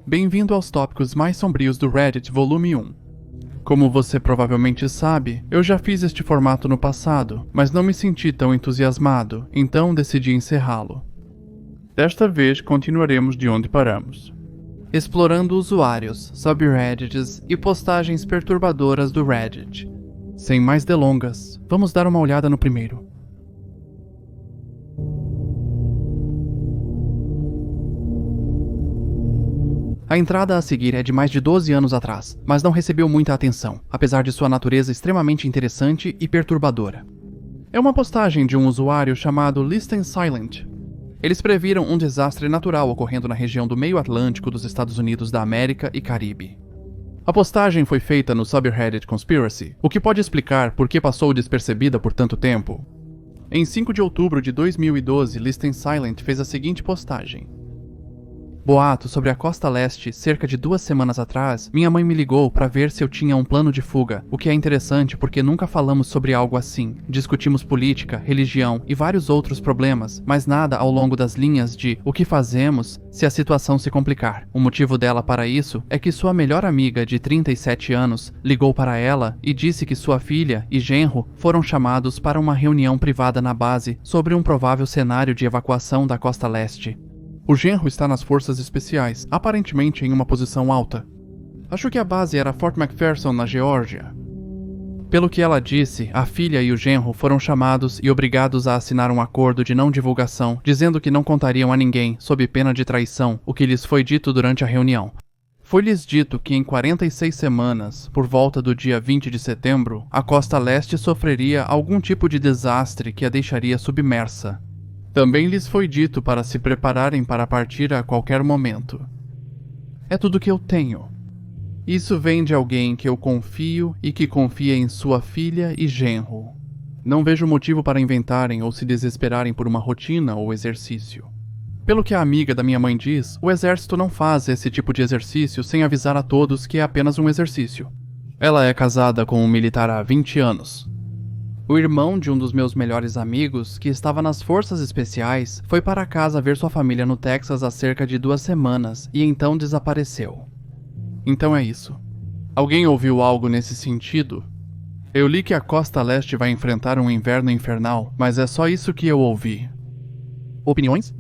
Bem-vindo aos tópicos mais sombrios do Reddit Volume 1. Como você provavelmente sabe, eu já fiz este formato no passado, mas não me senti tão entusiasmado, então decidi encerrá-lo. Desta vez continuaremos de onde paramos, explorando usuários, subreddits e postagens perturbadoras do Reddit. Sem mais delongas, vamos dar uma olhada no primeiro. A entrada a seguir é de mais de 12 anos atrás, mas não recebeu muita atenção, apesar de sua natureza extremamente interessante e perturbadora. É uma postagem de um usuário chamado Listen Silent. Eles previram um desastre natural ocorrendo na região do meio Atlântico dos Estados Unidos da América e Caribe. A postagem foi feita no subreddit Conspiracy, o que pode explicar por que passou despercebida por tanto tempo. Em 5 de outubro de 2012, Listen Silent fez a seguinte postagem. Boato sobre a costa leste, cerca de 2 semanas atrás, minha mãe me ligou para ver se eu tinha um plano de fuga, o que é interessante porque nunca falamos sobre algo assim. Discutimos política, religião e vários outros problemas, mas nada ao longo das linhas de o que fazemos se a situação se complicar. O motivo dela para isso é que sua melhor amiga de 37 anos ligou para ela e disse que sua filha e genro foram chamados para uma reunião privada na base sobre um provável cenário de evacuação da costa leste. O genro está nas forças especiais, aparentemente em uma posição alta. Acho que a base era Fort McPherson, na Geórgia. Pelo que ela disse, a filha e o genro foram chamados e obrigados a assinar um acordo de não divulgação, dizendo que não contariam a ninguém, sob pena de traição, o que lhes foi dito durante a reunião. Foi-lhes dito que em 46 semanas, por volta do dia 20 de setembro, a costa leste sofreria algum tipo de desastre que a deixaria submersa. Também lhes foi dito para se prepararem para partir a qualquer momento. É tudo que eu tenho. Isso vem de alguém que eu confio e que confia em sua filha e genro. Não vejo motivo para inventarem ou se desesperarem por uma rotina ou exercício. Pelo que a amiga da minha mãe diz, o exército não faz esse tipo de exercício sem avisar a todos que é apenas um exercício. Ela é casada com um militar há 20 anos. O irmão de um dos meus melhores amigos, que estava nas forças especiais, foi para casa ver sua família no Texas há cerca de 2 semanas e então desapareceu. Então é isso. Alguém ouviu algo nesse sentido? Eu li que a costa leste vai enfrentar um inverno infernal, mas é só isso que eu ouvi. Opiniões?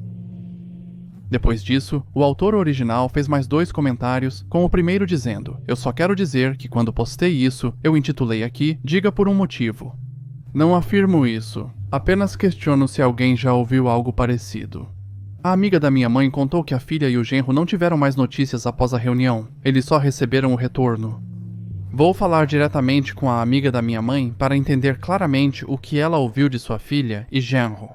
Depois disso, o autor original fez mais 2 comentários, com o primeiro dizendo: eu só quero dizer que quando postei isso, eu intitulei aqui Diga por um motivo. Não afirmo isso, apenas questiono se alguém já ouviu algo parecido. A amiga da minha mãe contou que a filha e o genro não tiveram mais notícias após a reunião, eles só receberam o retorno. Vou falar diretamente com a amiga da minha mãe para entender claramente o que ela ouviu de sua filha e genro.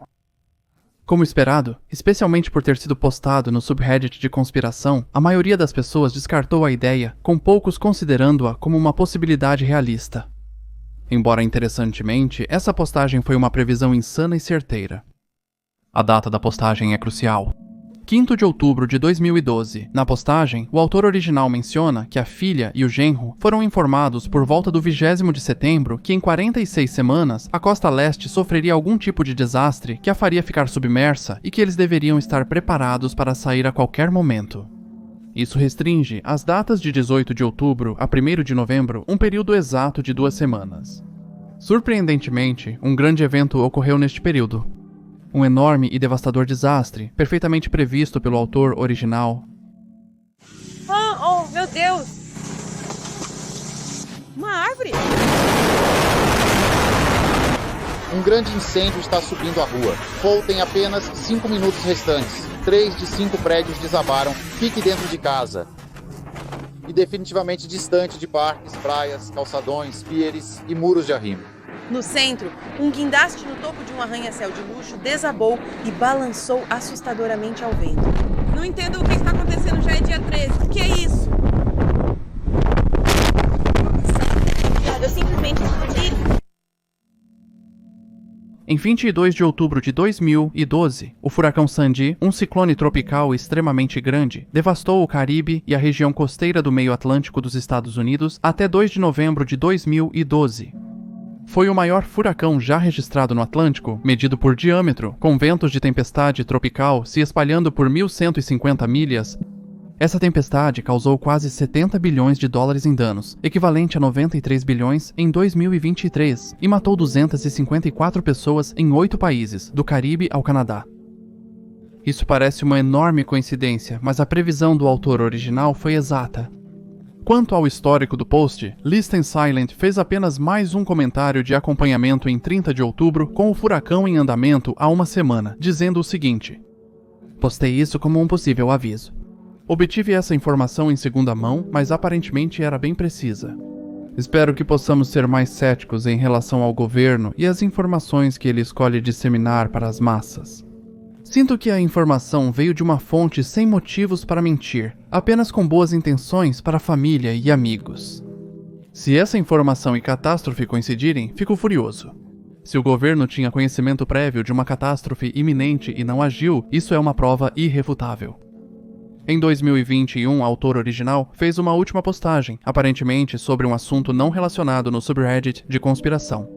Como esperado, especialmente por ter sido postado no subreddit de conspiração, a maioria das pessoas descartou a ideia, com poucos considerando-a como uma possibilidade realista. Embora interessantemente, essa postagem foi uma previsão insana e certeira. A data da postagem é crucial. 5 de outubro de 2012. Na postagem, o autor original menciona que a filha e o genro foram informados por volta do 20º de setembro que em 46 semanas a costa leste sofreria algum tipo de desastre que a faria ficar submersa e que eles deveriam estar preparados para sair a qualquer momento. Isso restringe as datas de 18 de outubro a 1º de novembro, um período exato de 2 semanas. Surpreendentemente, um grande evento ocorreu neste período. Um enorme e devastador desastre, perfeitamente previsto pelo autor original. Oh, meu Deus! Uma árvore! Um grande incêndio está subindo a rua. Paul tem apenas 5 minutos restantes. 3 de 5 prédios desabaram. Fique dentro de casa. E definitivamente distante de parques, praias, calçadões, pieres e muros de arrimo. No centro, um guindaste no topo de um arranha-céu de luxo desabou e balançou assustadoramente ao vento. Não entendo o que está acontecendo, já é dia 13. O que é isso? Eu simplesmente explodi. Em 22 de outubro de 2012, o furacão Sandy, um ciclone tropical extremamente grande, devastou o Caribe e a região costeira do meio Atlântico dos Estados Unidos até 2 de novembro de 2012. Foi o maior furacão já registrado no Atlântico, medido por diâmetro, com ventos de tempestade tropical se espalhando por 1.150 milhas. Essa tempestade causou quase 70 bilhões de dólares em danos, equivalente a 93 bilhões em 2023, e matou 254 pessoas em 8 países, do Caribe ao Canadá. Isso parece uma enorme coincidência, mas a previsão do autor original foi exata. Quanto ao histórico do post, Listen Silent fez apenas mais um comentário de acompanhamento em 30 de outubro com o furacão em andamento há uma semana, dizendo o seguinte: "Postei isso como um possível aviso. Obtive essa informação em segunda mão, mas aparentemente era bem precisa. Espero que possamos ser mais céticos em relação ao governo e às informações que ele escolhe disseminar para as massas. Sinto que a informação veio de uma fonte sem motivos para mentir, apenas com boas intenções para a família e amigos. Se essa informação e catástrofe coincidirem, fico furioso. Se o governo tinha conhecimento prévio de uma catástrofe iminente e não agiu, isso é uma prova irrefutável." Em 2021, o autor original fez uma última postagem, aparentemente sobre um assunto não relacionado no subreddit de conspiração.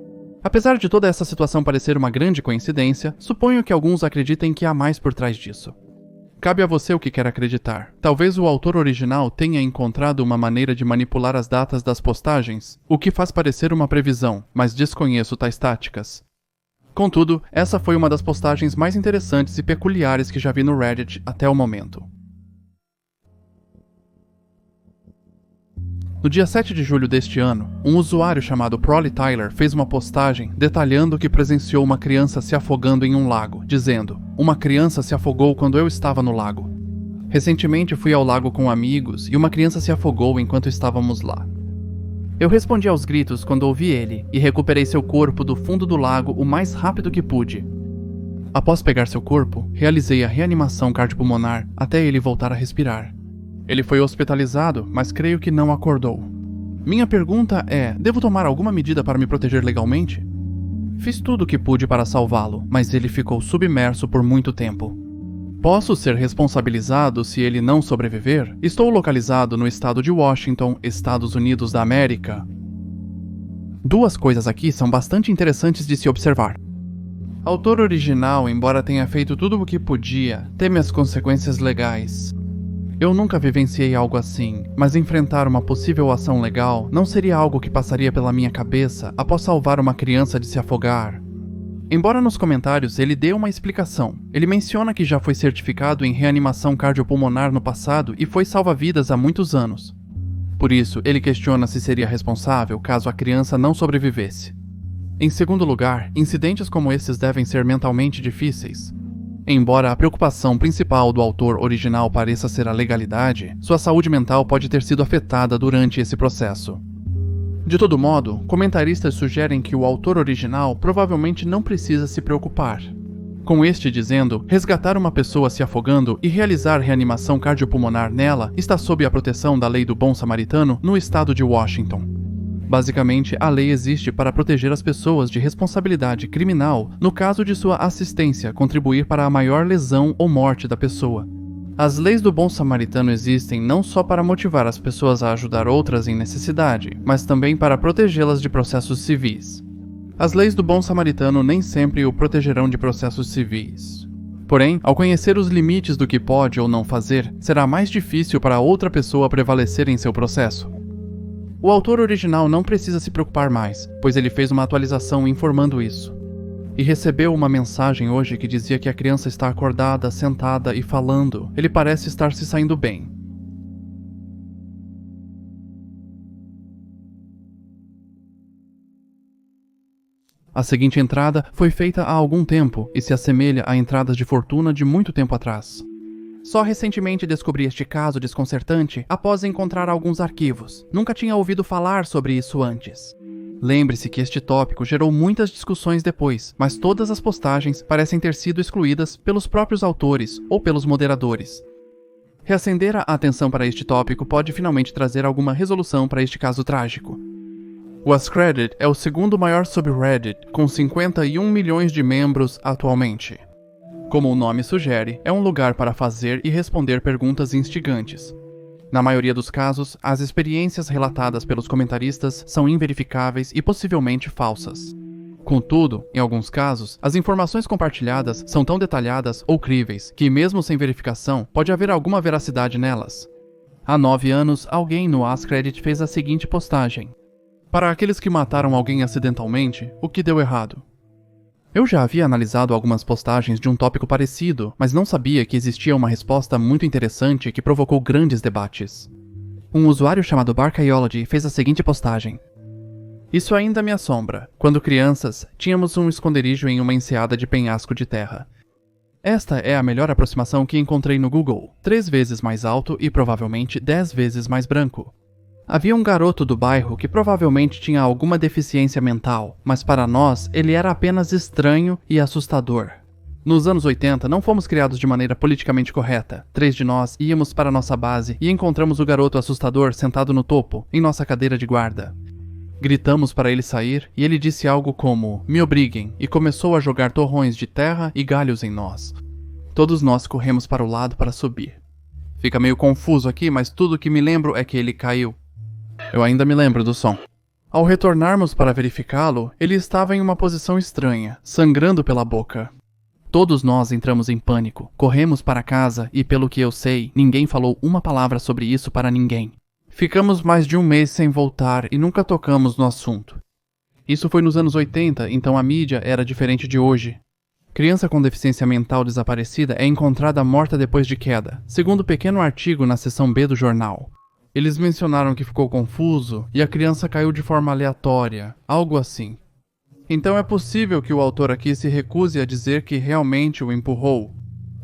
Apesar de toda essa situação parecer uma grande coincidência, suponho que alguns acreditem que há mais por trás disso. Cabe a você o que quer acreditar. Talvez o autor original tenha encontrado uma maneira de manipular as datas das postagens, o que faz parecer uma previsão, mas desconheço tais táticas. Contudo, essa foi uma das postagens mais interessantes e peculiares que já vi no Reddit até o momento. No dia 7 de julho deste ano, um usuário chamado Prolly Tyler fez uma postagem detalhando que presenciou uma criança se afogando em um lago, dizendo: "Uma criança se afogou quando eu estava no lago. Recentemente fui ao lago com amigos e uma criança se afogou enquanto estávamos lá. Eu respondi aos gritos quando ouvi ele e recuperei seu corpo do fundo do lago o mais rápido que pude. Após pegar seu corpo, realizei a reanimação cardiopulmonar até ele voltar a respirar. Ele foi hospitalizado, mas creio que não acordou. Minha pergunta é: devo tomar alguma medida para me proteger legalmente? Fiz tudo o que pude para salvá-lo, mas ele ficou submerso por muito tempo. Posso ser responsabilizado se ele não sobreviver? Estou localizado no estado de Washington, Estados Unidos da América." Duas coisas aqui são bastante interessantes de se observar. O autor original, embora tenha feito tudo o que podia, teme as consequências legais. Eu nunca vivenciei algo assim, mas enfrentar uma possível ação legal não seria algo que passaria pela minha cabeça após salvar uma criança de se afogar. Embora nos comentários ele dê uma explicação, ele menciona que já foi certificado em reanimação cardiopulmonar no passado e foi salva-vidas há muitos anos. Por isso, ele questiona se seria responsável caso a criança não sobrevivesse. Em segundo lugar, incidentes como esses devem ser mentalmente difíceis. Embora a preocupação principal do autor original pareça ser a legalidade, sua saúde mental pode ter sido afetada durante esse processo. De todo modo, comentaristas sugerem que o autor original provavelmente não precisa se preocupar. Com este dizendo, resgatar uma pessoa se afogando e realizar reanimação cardiopulmonar nela está sob a proteção da Lei do Bom Samaritano no estado de Washington. Basicamente, a lei existe para proteger as pessoas de responsabilidade criminal no caso de sua assistência contribuir para a maior lesão ou morte da pessoa. As leis do bom samaritano existem não só para motivar as pessoas a ajudar outras em necessidade, mas também para protegê-las de processos civis. As leis do bom samaritano nem sempre o protegerão de processos civis. Porém, ao conhecer os limites do que pode ou não fazer, será mais difícil para outra pessoa prevalecer em seu processo. O autor original não precisa se preocupar mais, pois ele fez uma atualização informando isso. E recebeu uma mensagem hoje que dizia que a criança está acordada, sentada e falando. Ele parece estar se saindo bem. A seguinte entrada foi feita há algum tempo e se assemelha a entradas de fortuna de muito tempo atrás. Só recentemente descobri este caso desconcertante após encontrar alguns arquivos. Nunca tinha ouvido falar sobre isso antes. Lembre-se que este tópico gerou muitas discussões depois, mas todas as postagens parecem ter sido excluídas pelos próprios autores ou pelos moderadores. Reacender a atenção para este tópico pode finalmente trazer alguma resolução para este caso trágico. O AskReddit é o segundo maior subreddit, com 51 milhões de membros atualmente. Como o nome sugere, é um lugar para fazer e responder perguntas instigantes. Na maioria dos casos, as experiências relatadas pelos comentaristas são inverificáveis e possivelmente falsas. Contudo, em alguns casos, as informações compartilhadas são tão detalhadas ou críveis que, mesmo sem verificação, pode haver alguma veracidade nelas. Há 9 anos, alguém no AskReddit fez a seguinte postagem: para aqueles que mataram alguém acidentalmente, o que deu errado? Eu já havia analisado algumas postagens de um tópico parecido, mas não sabia que existia uma resposta muito interessante que provocou grandes debates. Um usuário chamado Barkaiology fez a seguinte postagem: isso ainda me assombra. Quando crianças, tínhamos um esconderijo em uma enseada de penhasco de terra. Esta é a melhor aproximação que encontrei no Google, 3 vezes mais alto e provavelmente 10 vezes mais branco. Havia um garoto do bairro que provavelmente tinha alguma deficiência mental, mas para nós ele era apenas estranho e assustador. Nos anos 80 não fomos criados de maneira politicamente correta. 3 de nós íamos para nossa base e encontramos o garoto assustador sentado no topo, em nossa cadeira de guarda. Gritamos para ele sair e ele disse algo como, me obriguem, e começou a jogar torrões de terra e galhos em nós. Todos nós corremos para o lado para subir. Fica meio confuso aqui, mas tudo que me lembro é que ele caiu. Eu ainda me lembro do som. Ao retornarmos para verificá-lo, ele estava em uma posição estranha, sangrando pela boca. Todos nós entramos em pânico, corremos para casa e, pelo que eu sei, ninguém falou uma palavra sobre isso para ninguém. Ficamos mais de um mês sem voltar e nunca tocamos no assunto. Isso foi nos anos 80, então a mídia era diferente de hoje. Criança com deficiência mental desaparecida é encontrada morta depois de queda, segundo um pequeno artigo na seção B do jornal. Eles mencionaram que ficou confuso e a criança caiu de forma aleatória, algo assim. Então é possível que o autor aqui se recuse a dizer que realmente o empurrou.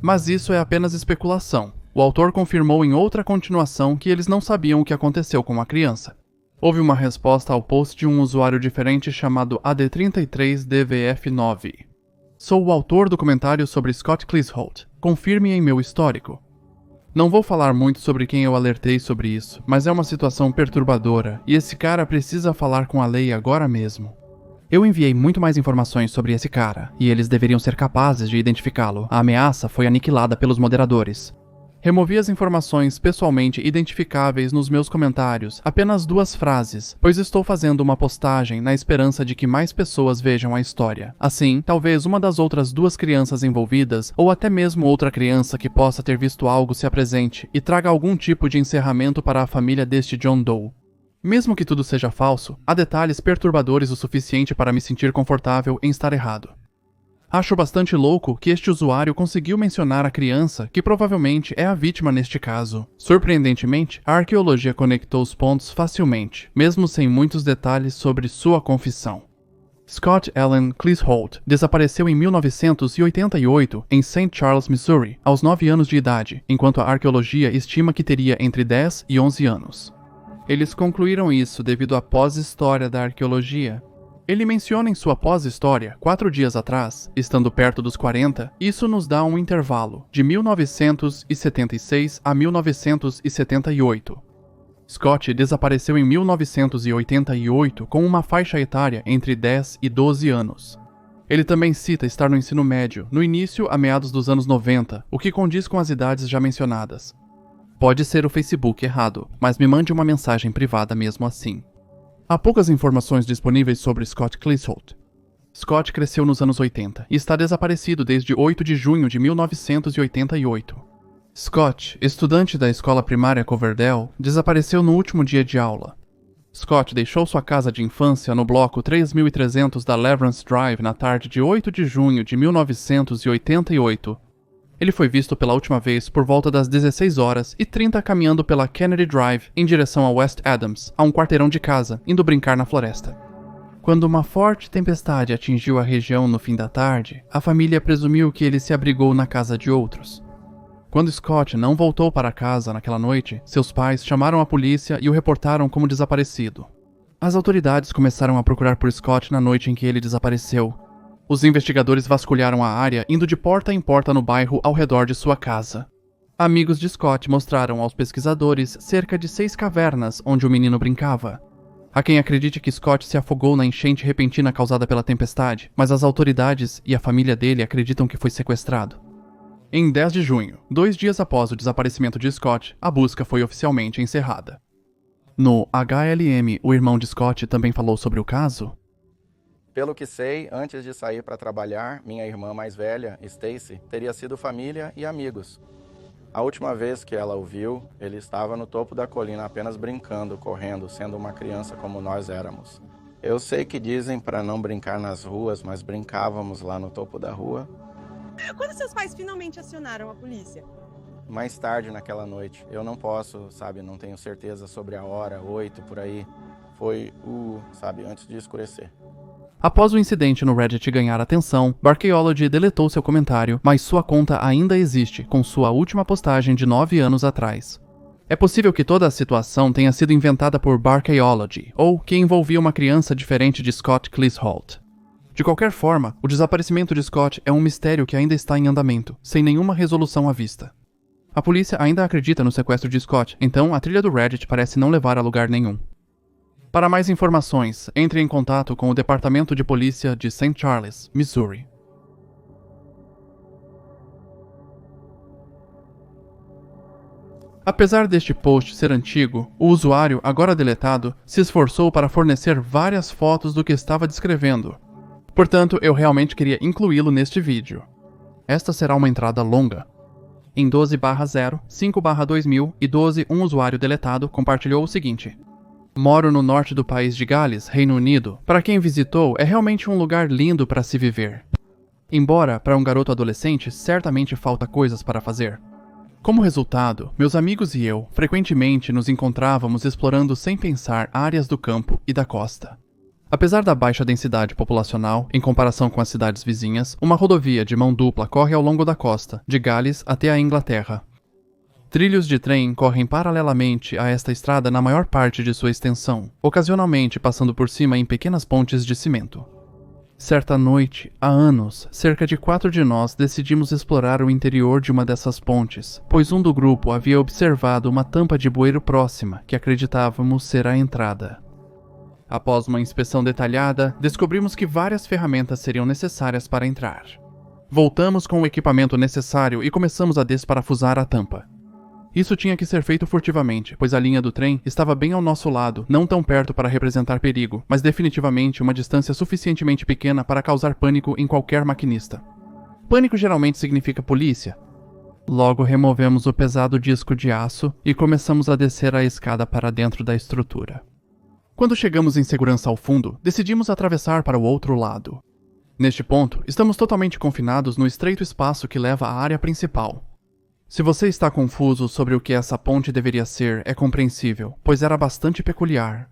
Mas isso é apenas especulação. O autor confirmou em outra continuação que eles não sabiam o que aconteceu com a criança. Houve uma resposta ao post de um usuário diferente chamado AD33DVF9. Sou o autor do comentário sobre Scott Clisholt. Confirme em meu histórico. Não vou falar muito sobre quem eu alertei sobre isso, mas é uma situação perturbadora e esse cara precisa falar com a lei agora mesmo. Eu enviei muito mais informações sobre esse cara, e eles deveriam ser capazes de identificá-lo. A ameaça foi aniquilada pelos moderadores. Removi as informações pessoalmente identificáveis nos meus comentários, apenas 2 frases, pois estou fazendo uma postagem na esperança de que mais pessoas vejam a história. Assim, talvez uma das outras 2 crianças envolvidas, ou até mesmo outra criança que possa ter visto algo se apresente e traga algum tipo de encerramento para a família deste John Doe. Mesmo que tudo seja falso, há detalhes perturbadores o suficiente para me sentir confortável em estar errado. Acho bastante louco que este usuário conseguiu mencionar a criança, que provavelmente é a vítima neste caso. Surpreendentemente, a arqueologia conectou os pontos facilmente, mesmo sem muitos detalhes sobre sua confissão. Scott Allen Clisholt desapareceu em 1988 em St. Charles, Missouri, aos 9 anos de idade, enquanto a arqueologia estima que teria entre 10 e 11 anos. Eles concluíram isso devido à pós-história da arqueologia. Ele menciona em sua pós-história, 4 dias atrás, estando perto dos 40, isso nos dá um intervalo, de 1976 a 1978. Scott desapareceu em 1988 com uma faixa etária entre 10 e 12 anos. Ele também cita estar no ensino médio, no início a meados dos anos 90, o que condiz com as idades já mencionadas. Pode ser o Facebook errado, mas me mande uma mensagem privada mesmo assim. Há poucas informações disponíveis sobre Scott Clisholt. Scott cresceu nos anos 80 e está desaparecido desde 8 de junho de 1988. Scott, estudante da escola primária Coverdale, desapareceu no último dia de aula. Scott deixou sua casa de infância no bloco 3300 da Leverance Drive na tarde de 8 de junho de 1988. Ele foi visto pela última vez por volta das 16h30 caminhando pela Kennedy Drive em direção a West Adams, a um quarteirão de casa, indo brincar na floresta. Quando uma forte tempestade atingiu a região no fim da tarde, a família presumiu que ele se abrigou na casa de outros. Quando Scott não voltou para casa naquela noite, seus pais chamaram a polícia e o reportaram como desaparecido. As autoridades começaram a procurar por Scott na noite em que ele desapareceu. Os investigadores vasculharam a área, indo de porta em porta no bairro ao redor de sua casa. Amigos de Scott mostraram aos pesquisadores cerca de 6 cavernas onde o menino brincava. Há quem acredite que Scott se afogou na enchente repentina causada pela tempestade, mas as autoridades e a família dele acreditam que foi sequestrado. Em 10 de junho, 2 dias após o desaparecimento de Scott, a busca foi oficialmente encerrada. No HLM, o irmão de Scott também falou sobre o caso? Pelo que sei, antes de sair para trabalhar, minha irmã mais velha, Stacy, teria sido família e amigos. A última vez que ela o viu, ele estava no topo da colina apenas brincando, correndo, sendo uma criança como nós éramos. Eu sei que dizem para não brincar nas ruas, mas brincávamos lá no topo da rua. Quando seus pais finalmente acionaram a polícia? Mais tarde naquela noite. Eu não posso, não tenho certeza sobre a hora, 8 por aí. Foi antes de escurecer. Após o incidente no Reddit ganhar atenção, Barkayology deletou seu comentário, mas sua conta ainda existe, com sua última postagem de 9 anos atrás. É possível que toda a situação tenha sido inventada por Barkayology, ou que envolvia uma criança diferente de Scott Clisholt. De qualquer forma, o desaparecimento de Scott é um mistério que ainda está em andamento, sem nenhuma resolução à vista. A polícia ainda acredita no sequestro de Scott, então a trilha do Reddit parece não levar a lugar nenhum. Para mais informações, entre em contato com o Departamento de Polícia de St. Charles, Missouri. Apesar deste post ser antigo, o usuário, agora deletado, se esforçou para fornecer várias fotos do que estava descrevendo. Portanto, eu realmente queria incluí-lo neste vídeo. Esta será uma entrada longa. Em 12/0, 5/2000 e 12, um usuário deletado compartilhou o seguinte: Moro no norte do país de Gales, Reino Unido. Para quem visitou, é realmente um lugar lindo para se viver. Embora, para um garoto adolescente, certamente falta coisas para fazer. Como resultado, meus amigos e eu, frequentemente nos encontrávamos explorando sem pensar áreas do campo e da costa. Apesar da baixa densidade populacional, em comparação com as cidades vizinhas, uma rodovia de mão dupla corre ao longo da costa, de Gales até a Inglaterra. Trilhos de trem correm paralelamente a esta estrada na maior parte de sua extensão, ocasionalmente passando por cima em pequenas pontes de cimento. Certa noite, há anos, cerca de 4 de nós decidimos explorar o interior de uma dessas pontes, pois um do grupo havia observado uma tampa de bueiro próxima que acreditávamos ser a entrada. Após uma inspeção detalhada, descobrimos que várias ferramentas seriam necessárias para entrar. Voltamos com o equipamento necessário e começamos a desparafusar a tampa. Isso tinha que ser feito furtivamente, pois a linha do trem estava bem ao nosso lado, não tão perto para representar perigo, mas definitivamente uma distância suficientemente pequena para causar pânico em qualquer maquinista. Pânico geralmente significa polícia. Logo removemos o pesado disco de aço e começamos a descer a escada para dentro da estrutura. Quando chegamos em segurança ao fundo, decidimos atravessar para o outro lado. Neste ponto, estamos totalmente confinados no estreito espaço que leva à área principal. Se você está confuso sobre o que essa ponte deveria ser, é compreensível, pois era bastante peculiar.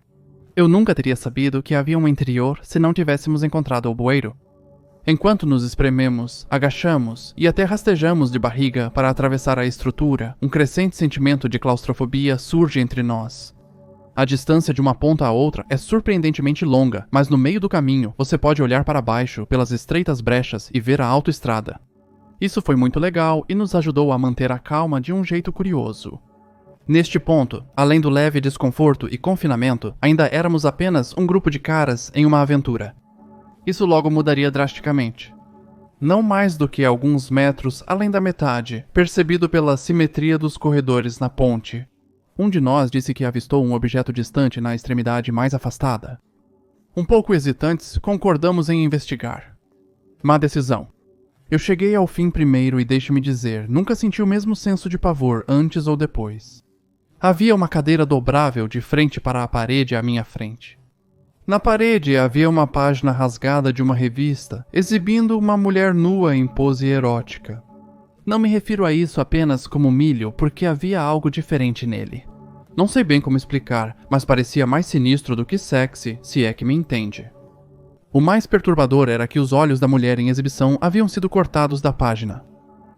Eu nunca teria sabido que havia um interior se não tivéssemos encontrado o bueiro. Enquanto nos esprememos, agachamos e até rastejamos de barriga para atravessar a estrutura, um crescente sentimento de claustrofobia surge entre nós. A distância de uma ponta a outra é surpreendentemente longa, mas no meio do caminho você pode olhar para baixo pelas estreitas brechas e ver a autoestrada. Isso foi muito legal e nos ajudou a manter a calma de um jeito curioso. Neste ponto, além do leve desconforto e confinamento, ainda éramos apenas um grupo de caras em uma aventura. Isso logo mudaria drasticamente. Não mais do que alguns metros além da metade, percebido pela simetria dos corredores na ponte. Um de nós disse que avistou um objeto distante na extremidade mais afastada. Um pouco hesitantes, concordamos em investigar. Má decisão. Eu cheguei ao fim primeiro e deixe-me dizer, nunca senti o mesmo senso de pavor antes ou depois. Havia uma cadeira dobrável de frente para a parede à minha frente. Na parede havia uma página rasgada de uma revista, exibindo uma mulher nua em pose erótica. Não me refiro a isso apenas como milho, porque havia algo diferente nele. Não sei bem como explicar, mas parecia mais sinistro do que sexy, se é que me entende. O mais perturbador era que os olhos da mulher em exibição haviam sido cortados da página.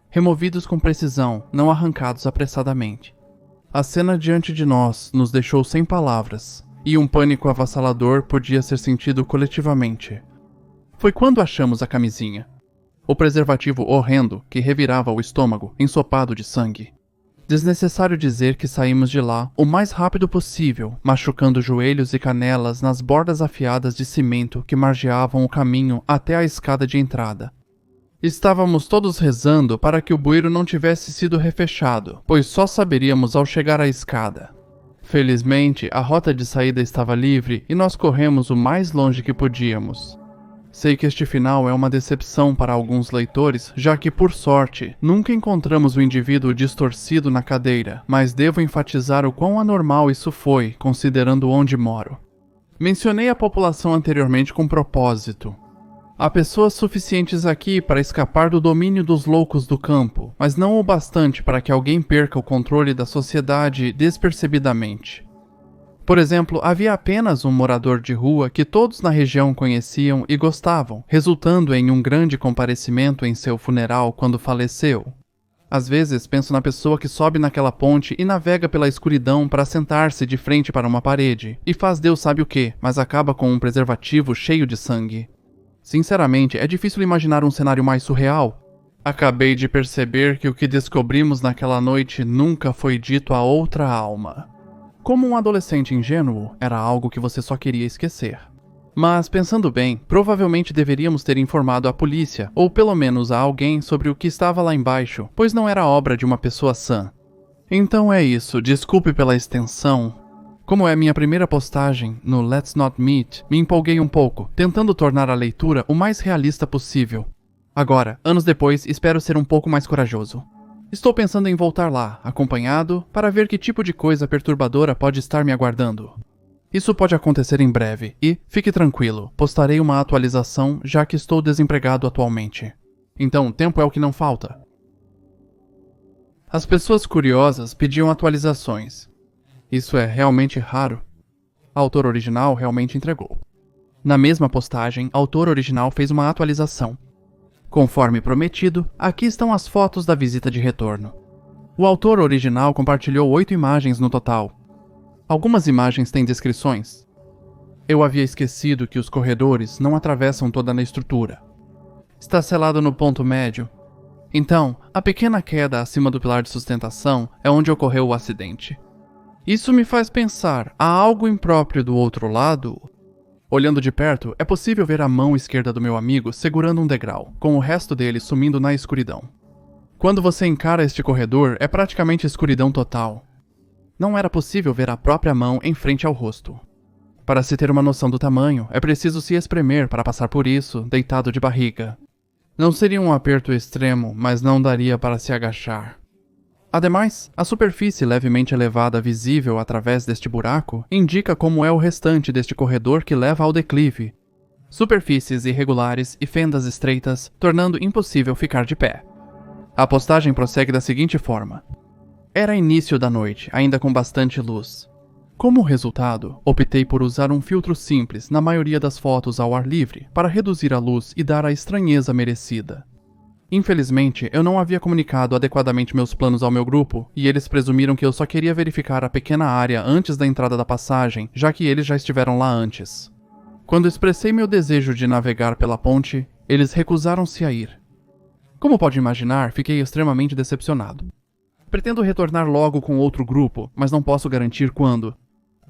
Removidos com precisão, não arrancados apressadamente. A cena diante de nós nos deixou sem palavras, e um pânico avassalador podia ser sentido coletivamente. Foi quando achamos a camisinha. O preservativo horrendo que revirava o estômago, ensopado de sangue. Desnecessário dizer que saímos de lá o mais rápido possível, machucando joelhos e canelas nas bordas afiadas de cimento que margeavam o caminho até a escada de entrada. Estávamos todos rezando para que o bueiro não tivesse sido refechado, pois só saberíamos ao chegar à escada. Felizmente, a rota de saída estava livre e nós corremos o mais longe que podíamos. Sei que este final é uma decepção para alguns leitores, já que, por sorte, nunca encontramos o indivíduo distorcido na cadeira, mas devo enfatizar o quão anormal isso foi, considerando onde moro. Mencionei a população anteriormente com propósito. Há pessoas suficientes aqui para escapar do domínio dos loucos do campo, mas não o bastante para que alguém perca o controle da sociedade despercebidamente. Por exemplo, havia apenas um morador de rua que todos na região conheciam e gostavam, resultando em um grande comparecimento em seu funeral quando faleceu. Às vezes penso na pessoa que sobe naquela ponte e navega pela escuridão para sentar-se de frente para uma parede, e faz Deus sabe o que, mas acaba com um preservativo cheio de sangue. Sinceramente, é difícil imaginar um cenário mais surreal. Acabei de perceber que o que descobrimos naquela noite nunca foi dito a outra alma. Como um adolescente ingênuo, era algo que você só queria esquecer. Mas, pensando bem, provavelmente deveríamos ter informado a polícia, ou pelo menos a alguém sobre o que estava lá embaixo, pois não era obra de uma pessoa sã. Então é isso, desculpe pela extensão. Como é minha primeira postagem no Let's Not Meet, me empolguei um pouco, tentando tornar a leitura o mais realista possível. Agora, anos depois, espero ser um pouco mais corajoso. Estou pensando em voltar lá, acompanhado, para ver que tipo de coisa perturbadora pode estar me aguardando. Isso pode acontecer em breve e, fique tranquilo, postarei uma atualização já que estou desempregado atualmente. Então, tempo é o que não falta. As pessoas curiosas pediam atualizações. Isso é realmente raro. A autora original realmente entregou. Na mesma postagem, a autora original fez uma atualização. Conforme prometido, aqui estão as fotos da visita de retorno. O autor original compartilhou 8 imagens no total. Algumas imagens têm descrições. Eu havia esquecido que os corredores não atravessam toda a estrutura. Está selado no ponto médio. Então, a pequena queda acima do pilar de sustentação é onde ocorreu o acidente. Isso me faz pensar, há algo impróprio do outro lado? Olhando de perto, é possível ver a mão esquerda do meu amigo segurando um degrau, com o resto dele sumindo na escuridão. Quando você encara este corredor, é praticamente escuridão total. Não era possível ver a própria mão em frente ao rosto. Para se ter uma noção do tamanho, é preciso se espremer para passar por isso, deitado de barriga. Não seria um aperto extremo, mas não daria para se agachar. Ademais, a superfície levemente elevada visível através deste buraco indica como é o restante deste corredor que leva ao declive. Superfícies irregulares e fendas estreitas, tornando impossível ficar de pé. A postagem prossegue da seguinte forma. Era início da noite, ainda com bastante luz. Como resultado, optei por usar um filtro simples na maioria das fotos ao ar livre para reduzir a luz e dar a estranheza merecida. Infelizmente, eu não havia comunicado adequadamente meus planos ao meu grupo, e eles presumiram que eu só queria verificar a pequena área antes da entrada da passagem, já que eles já estiveram lá antes. Quando expressei meu desejo de navegar pela ponte, eles recusaram-se a ir. Como pode imaginar, fiquei extremamente decepcionado. Pretendo retornar logo com outro grupo, mas não posso garantir quando.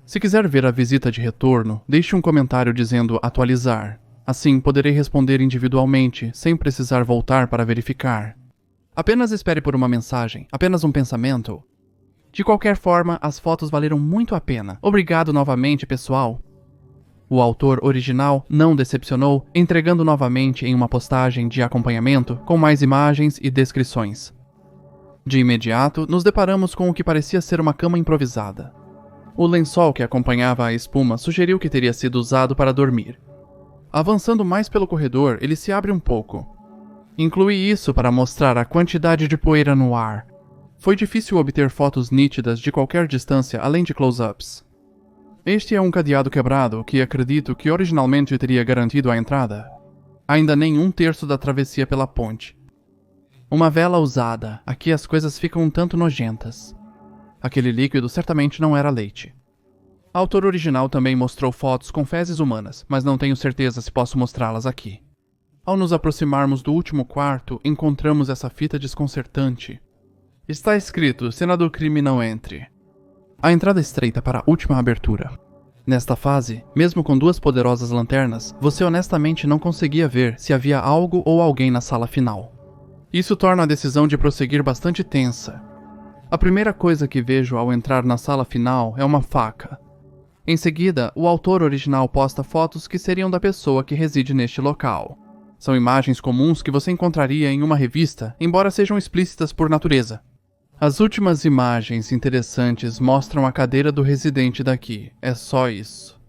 Se quiser ver a visita de retorno, deixe um comentário dizendo atualizar. Assim, poderei responder individualmente, sem precisar voltar para verificar. Apenas espere por uma mensagem, apenas um pensamento. De qualquer forma, as fotos valeram muito a pena. Obrigado novamente, pessoal. O autor original não decepcionou, entregando novamente em uma postagem de acompanhamento com mais imagens e descrições. De imediato, nos deparamos com o que parecia ser uma cama improvisada. O lençol que acompanhava a espuma sugeriu que teria sido usado para dormir. Avançando mais pelo corredor, ele se abre um pouco. Incluí isso para mostrar a quantidade de poeira no ar. Foi difícil obter fotos nítidas de qualquer distância além de close-ups. Este é um cadeado quebrado que acredito que originalmente teria garantido a entrada. Ainda nem um terço da travessia pela ponte. Uma vela usada, aqui as coisas ficam um tanto nojentas. Aquele líquido certamente não era leite. A autora original também mostrou fotos com fezes humanas, mas não tenho certeza se posso mostrá-las aqui. Ao nos aproximarmos do último quarto, encontramos essa fita desconcertante. Está escrito, cena do crime não entre. A entrada estreita para a última abertura. Nesta fase, mesmo com 2 poderosas lanternas, você honestamente não conseguia ver se havia algo ou alguém na sala final. Isso torna a decisão de prosseguir bastante tensa. A primeira coisa que vejo ao entrar na sala final é uma faca. Em seguida, o autor original posta fotos que seriam da pessoa que reside neste local. São imagens comuns que você encontraria em uma revista, embora sejam explícitas por natureza. As últimas imagens interessantes mostram a cadeira do residente daqui, é só isso.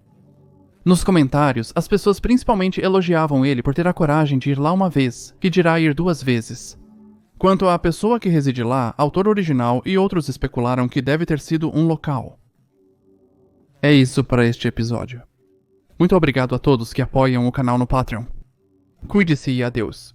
Nos comentários, as pessoas principalmente elogiavam ele por ter a coragem de ir lá uma vez, que dirá ir 2 vezes. Quanto à pessoa que reside lá, autor original e outros especularam que deve ter sido um local. É isso para este episódio. Muito obrigado a todos que apoiam o canal no Patreon. Cuide-se e adeus.